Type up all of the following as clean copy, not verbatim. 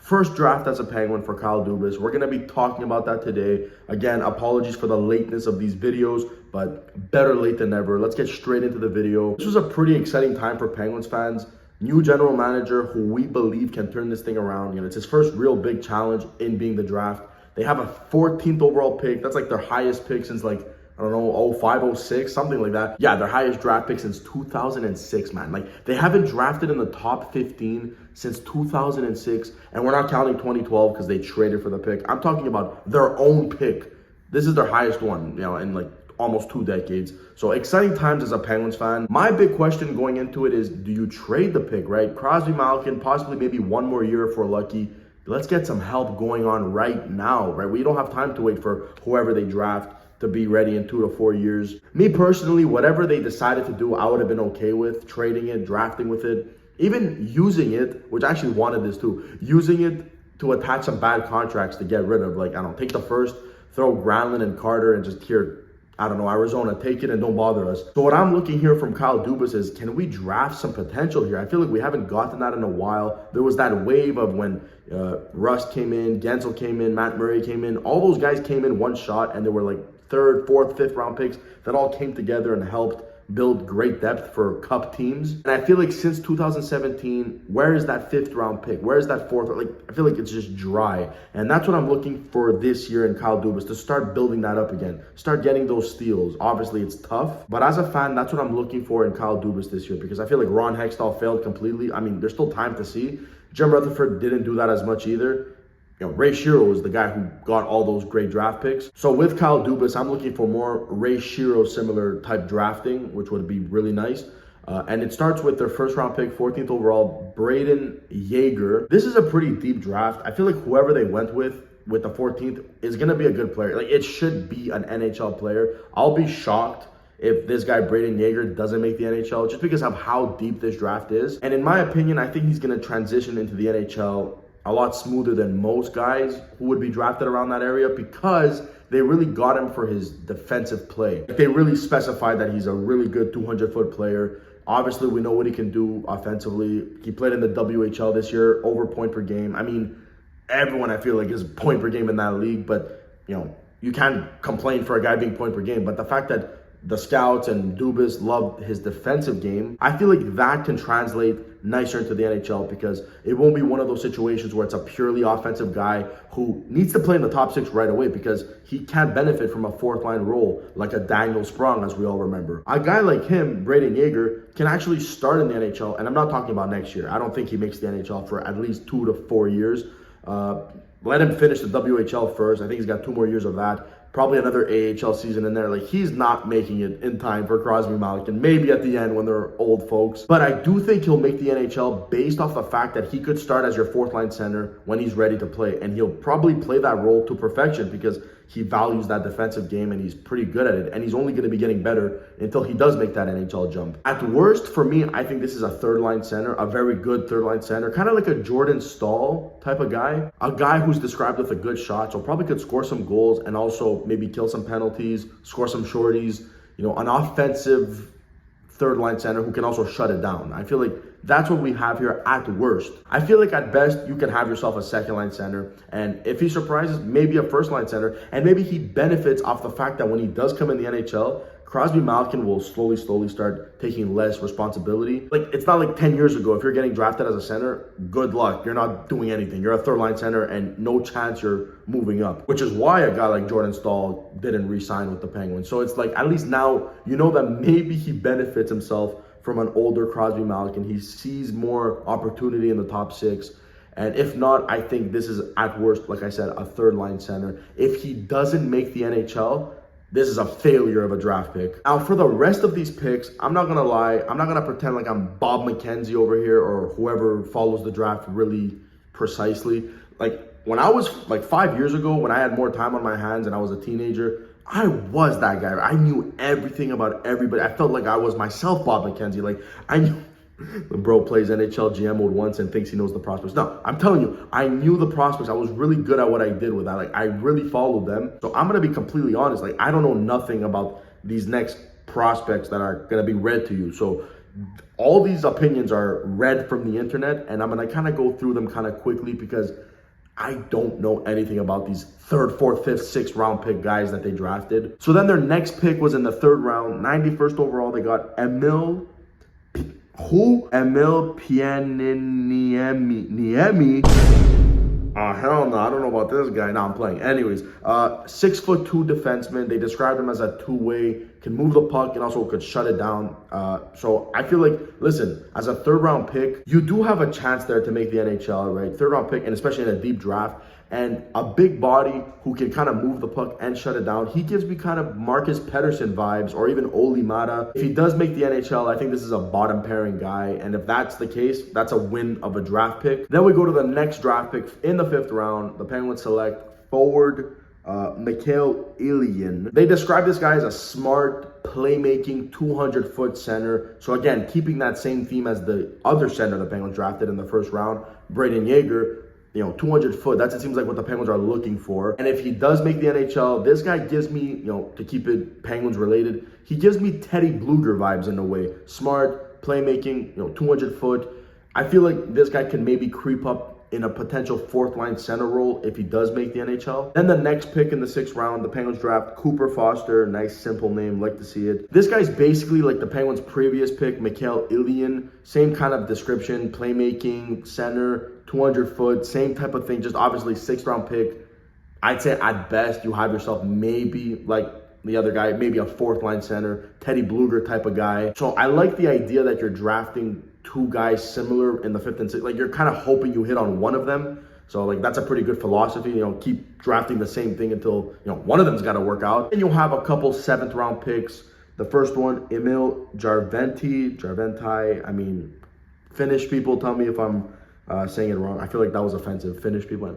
First draft as a Penguin for Kyle Dubas. We're going to be talking about that today. Again, apologies for the lateness of these videos, but better late than never. Let's get straight into the video. This was a pretty exciting time for Penguins fans. New general manager who we believe can turn this thing around. You know, it's his first real big challenge in being the draft. They have a 14th overall pick. That's like their highest pick since like, I don't know, 05, 06, something like that. Yeah, their highest draft pick since 2006, man. Like, they haven't drafted in the top 15 since 2006, and we're not counting 2012 because they traded for the pick. I'm talking about their own pick. This is their highest one, you know, in like almost 2 decades. So exciting times as a Penguins fan. My big question going into it is, do you trade the pick, right? Crosby, Malkin, possibly maybe one more year if we're lucky. Let's get some help going on right now, right? We don't have time to wait for whoever they draft to be ready in 2 to 4 years. Me personally, whatever they decided to do, I would have been okay with trading it, drafting with it, even using it, which I actually wanted this too, using it to attach some bad contracts to get rid of. Like, I don't know, take the first, throw Granlund and Carter and just here, I don't know, Arizona, take it and don't bother us. So what I'm looking here from Kyle Dubas is, can we draft some potential here? I feel like we haven't gotten that in a while. There was that wave of when Russ came in, Gensel came in, Matt Murray came in. All those guys came in one shot, and they were like 3rd, 4th, 5th round picks that all came together and helped build great depth for cup teams. And I feel like since 2017, where is that 5th round pick? Where is that 4th? Like, I feel like it's just dry. And that's what I'm looking for this year in Kyle Dubas, to start building that up again. Start getting those steals. Obviously, it's tough. But as a fan, that's what I'm looking for in Kyle Dubas this year, because I feel like Ron Hextall failed completely. I mean, there's still time to see. Jim Rutherford didn't do that as much either. You know, Ray Shero is the guy who got all those great draft picks. So with Kyle Dubas, I'm looking for more Ray Shero similar type drafting, which would be really nice. And it starts with their 1st round pick, 14th overall, Braden Yager. This is a pretty deep draft. I feel like whoever they went with the 14th is going to be a good player. Like, it should be an NHL player. I'll be shocked if this guy, Braden Yager, doesn't make the NHL, just because of how deep this draft is. And in my opinion, I think he's going to transition into the NHL a lot smoother than most guys who would be drafted around that area, because they really got him for his defensive play. They really specified that he's a really good 200-foot player. Obviously, we know what he can do offensively. He played in the WHL this year, over point per game. I mean, everyone, I feel like, is point per game in that league, but, you know, you can't complain for a guy being point per game. But the fact that the scouts and Dubas loved his defensive game, I feel like that can translate nicer into the NHL, because it won't be one of those situations where it's a purely offensive guy who needs to play in the top 6 right away, because he can't benefit from a 4th line role like a Daniel Sprong, as we all remember. A guy like him, Braden Yager, can actually start in the NHL, and I'm not talking about next year. I don't think he makes the NHL for at least 2 to 4 years. Let him finish the WHL first. I think he's got 2 more years of that. Probably another AHL season in there. Like, he's not making it in time for Crosby, Malkin. Maybe at the end when they're old folks. But I do think he'll make the NHL based off the fact that he could start as your 4th line center when he's ready to play. And he'll probably play that role to perfection, because he values that defensive game and he's pretty good at it. And he's only going to be getting better until he does make that NHL jump. At worst, for me, I think this is a 3rd line center, a very good 3rd line center, kind of like a Jordan Staal type of guy. A guy who's described with a good shot, so probably could score some goals and also maybe kill some penalties, score some shorties. You know, an offensive 3rd line center who can also shut it down. I feel like that's what we have here at worst. I feel like at best, you can have yourself a 2nd line center. And if he surprises, maybe a 1st line center. And maybe he benefits off the fact that when he does come in the NHL, Crosby, Malkin will slowly start taking less responsibility. Like, it's not like 10 years ago, if you're getting drafted as a center, good luck. You're not doing anything. You're a 3rd line center and no chance you're moving up, which is why a guy like Jordan Staal didn't re-sign with the Penguins. So it's like, at least now, you know that maybe he benefits himself from an older Crosby, Malkin. He sees more opportunity in the top 6. And if not, I think this is at worst, like I said, a 3rd line center. If he doesn't make the NHL, this is a failure of a draft pick. Now, for the rest of these picks, I'm not going to lie. I'm not going to pretend like I'm Bob McKenzie over here or whoever follows the draft really precisely. Like, when I was like 5 years ago, when I had more time on my hands and I was a teenager, I was that guy. I knew everything about everybody. I felt like I was myself Bob McKenzie. Like, I knew the bro plays NHL GM mode once and thinks he knows the prospects. No, I'm telling you, I knew the prospects. I was really good at what I did with that. Like, I really followed them. So I'm going to be completely honest. Like, I don't know nothing about these next prospects that are going to be read to you. So all these opinions are read from the internet, and I'm going to kind of go through them kind of quickly because I don't know anything about these third, fourth, fifth, sixth round pick guys that they drafted. So then their next pick was in the third round, 91st overall. They got Emil Pianiniemi. Hell no, I don't know about this guy. No, I'm playing. Anyways, 6'2" defenseman. They described him as a two-way, can move the puck and also could shut it down. So I feel like, listen, as a third round pick, you do have a chance there to make the NHL, right? Third round pick, and especially in a deep draft. And a big body who can kind of move the puck and shut it down. He gives me kind of Marcus Pettersson vibes, or even Oli Mata. If he does make the NHL, I think this is a bottom pairing guy. And if that's the case, that's a win of a draft pick. Then we go to the next draft pick in the 5th round. The Penguins select forward Mikhail Ilyin. They describe this guy as a smart, playmaking, 200-foot center. So again, keeping that same theme as the other center the Penguins drafted in the 1st round, Braden Yager. 200 foot, it seems like what the Penguins are looking for. And if he does make the NHL, this guy gives me, to keep it Penguins related, he gives me Teddy Bluger vibes in a way. Smart, playmaking, 200 foot. I feel like this guy can maybe creep up in a potential 4th line center role if he does make the NHL. Then the next pick in the 6th round, the Penguins draft Cooper Foster. Nice, simple name, like to see it. This guy's basically like the Penguins' previous pick, Mikhail Ilyin. Same kind of description, playmaking, center, 200 foot, same type of thing, just obviously 6th round pick. I'd say at best you have yourself maybe like the other guy, maybe a 4th line center, Teddy Bluger type of guy. So I like the idea that you're drafting 2 guys similar in the 5th and 6th. Like you're kind of hoping you hit on one of them. So like that's a pretty good philosophy. Keep drafting the same thing until one of them's got to work out. And you'll have a couple 7th round picks. The first one, Emil Jarventai. I mean, Finnish people, tell me if I'm saying it wrong. I feel like that was offensive. Finnish people.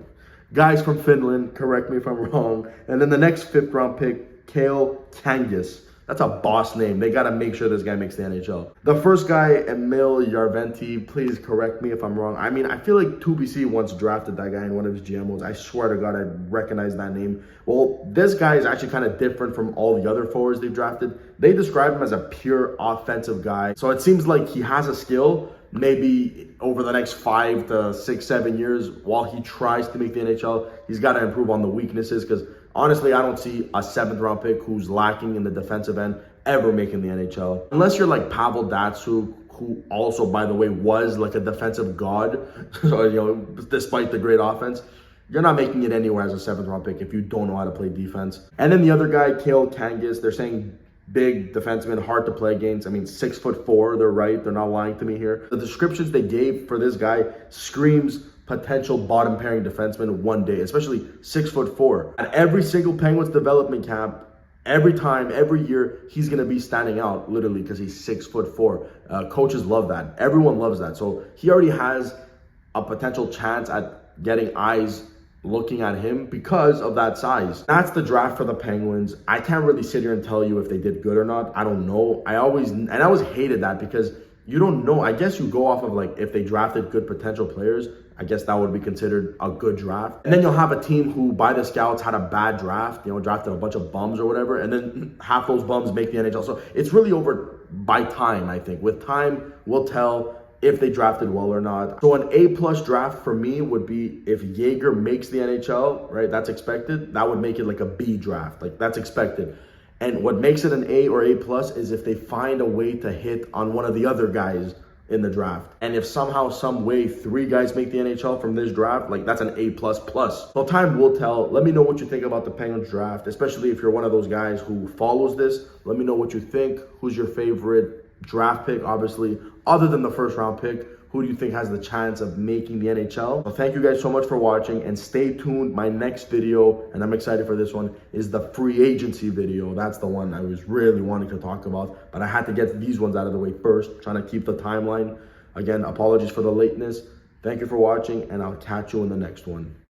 Guys from Finland, correct me if I'm wrong. And then the next 5th round pick, Kale Kangis. That's a boss name. They got to make sure this guy makes the NHL. The first guy, Emil Jarventai, please correct me if I'm wrong. I mean, I feel like 2BC once drafted that guy in one of his GMOs. I swear to God, I recognize that name. Well, this guy is actually kind of different from all the other forwards they've drafted. They describe him as a pure offensive guy. So it seems like he has a skill. Maybe over the next 5 to 6, 7 years, while he tries to make the NHL, he's got to improve on the weaknesses, because honestly, I don't see a 7th round pick who's lacking in the defensive end ever making the NHL. Unless you're like Pavel Datsyuk, who also, by the way, was like a defensive god. So, despite the great offense, you're not making it anywhere as a 7th round pick if you don't know how to play defense. And then the other guy, Kale Kangis, they're saying big defenseman, hard to play against. I mean, 6'4", they're right. They're not lying to me here. The descriptions they gave for this guy screams potential bottom pairing defenseman one day, especially 6'4". At every single Penguins development camp, every time, every year, he's going to be standing out literally because he's 6'4". Coaches love that. Everyone loves that. So he already has a potential chance at getting eyes looking at him because of that size. That's the draft for the Penguins. I can't really sit here and tell you if they did good or not. I don't know. I always hated that because you don't know. I guess you go off of like if they drafted good potential players, I guess that would be considered a good draft. And then you'll have a team who by the scouts had a bad draft, drafted a bunch of bums or whatever, and then half those bums make the NHL. So it's really over by time, I think. With time, we'll tell if they drafted well or not. So an A+ draft for me would be if Yager makes the NHL, right? That's expected. That would make it like a B draft. Like that's expected. And what makes it an A or A+ is if they find a way to hit on one of the other guys in the draft. And if somehow, some way, 3 guys make the NHL from this draft, like that's an A++. So time will tell. Let me know what you think about the Penguins draft, especially if you're one of those guys who follows this. Let me know what you think. Who's your favorite draft pick, obviously, other than the 1st round pick? Who do you think has the chance of making the NHL? Well, thank you guys so much for watching, and stay tuned. My next video, and I'm excited for this one, is the free agency video. That's the one I was really wanting to talk about, but I had to get these ones out of the way first, trying to keep the timeline. Again, apologies for the lateness. Thank you for watching, and I'll catch you in the next one.